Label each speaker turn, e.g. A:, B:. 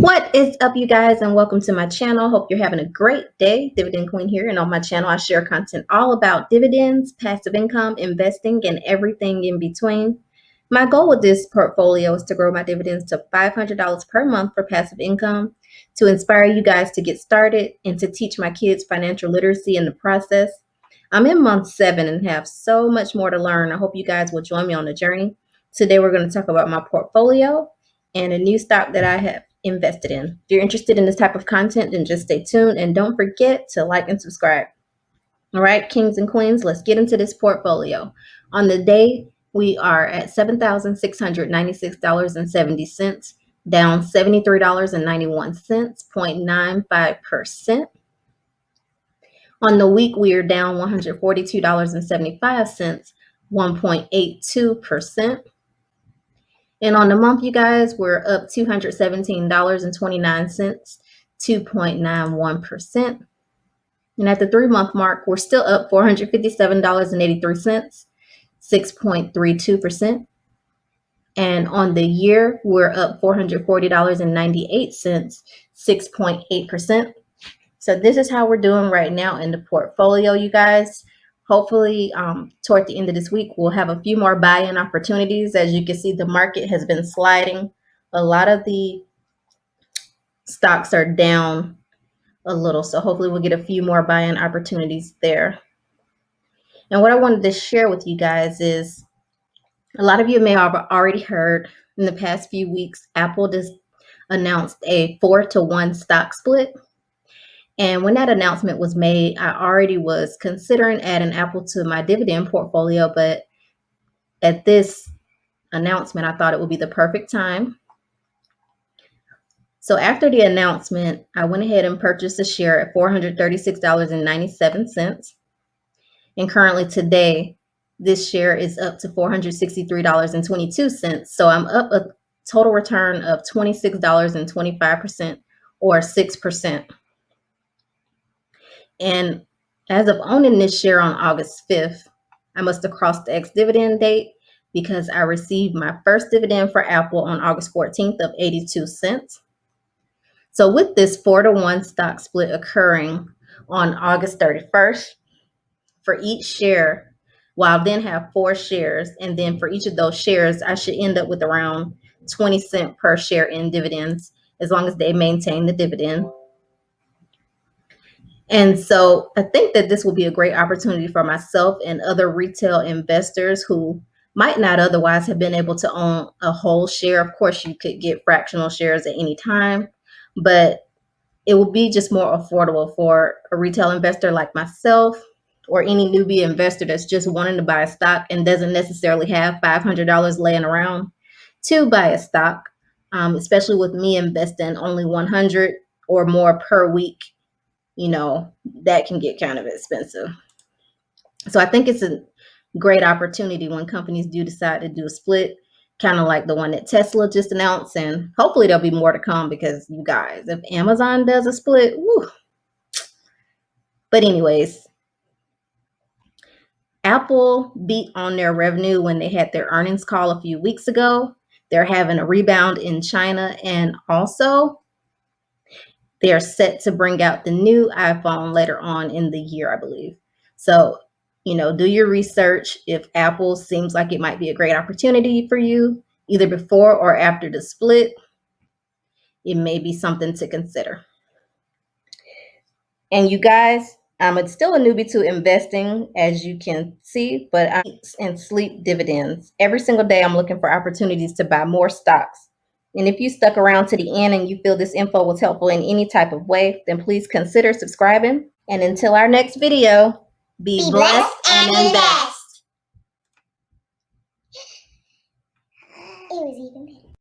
A: What is up, you guys, and welcome to my channel. Hope you're having a great day. Dividend Queen here, and on my channel I share content all about dividends, passive income, investing, and everything in between. My goal with this portfolio is to grow my dividends to $500 per month for passive income, to inspire you guys to get started, and to teach my kids financial literacy in the process. I'm in month 7 and have so much more to learn. I hope you guys will join me on the journey. Today we're going to talk about my portfolio and a new stock that I have invested in. If you're interested in this type of content, then just stay tuned and don't forget to like and subscribe. All right, kings and queens, let's get into this portfolio. On the day, we are at $7,696.70, down $73.91, 0.95%. On the week, we are down $142.75, 1.82%. And on the month, you guys, we're up $217.29, 2.91%. And at the 3-month mark, we're still up $457.83, 6.32%. And on the year, we're up $440.98, 6.8%. So this is how we're doing right now in the portfolio, you guys. Hopefully, toward the end of this week, we'll have a few more buy-in opportunities. As you can see, the market has been sliding. A lot of the stocks are down a little, so hopefully we'll get a few more buy-in opportunities there. And what I wanted to share with you guys is, a lot of you may have already heard in the past few weeks, Apple just announced a 4-to-1 stock split. And when that announcement was made, I already was considering adding Apple to my dividend portfolio, but at this announcement, I thought it would be the perfect time. So after the announcement, I went ahead and purchased a share at $436.97. And currently today, this share is up to $463.22. So I'm up a total return of $26.25, or 6%. And as of owning this share on August 5th, I must have crossed the ex-dividend date because I received my first dividend for Apple on August 14th of 82 cents. So with this 4-to-1 stock split occurring on August 31st, for each share, well, I'll then have 4 shares. And then for each of those shares, I should end up with around 20 cents per share in dividends, as long as they maintain the dividend. And so I think that this will be a great opportunity for myself and other retail investors who might not otherwise have been able to own a whole share. Of course, you could get fractional shares at any time, but it will be just more affordable for a retail investor like myself, or any newbie investor that's just wanting to buy a stock and doesn't necessarily have $500 laying around to buy a stock, especially with me investing only $100 or more per week. That can get kind of expensive. So I think it's a great opportunity when companies do decide to do a split, kind of like the one that Tesla just announced. And hopefully there'll be more to come, because you guys, if Amazon does a split, woo. But anyways, Apple beat on their revenue when they had their earnings call a few weeks ago. They're having a rebound in China, and also they are set to bring out the new iPhone later on in the year, I believe. So, do your research. If Apple seems like it might be a great opportunity for you, either before or after the split, it may be something to consider. And you guys, I'm still a newbie to investing, as you can see, but I eat and sleep dividends. Every single day, I'm looking for opportunities to buy more stocks. And if you stuck around to the end and you feel this info was helpful in any type of way, then please consider subscribing. And until our next video, be blessed and invest.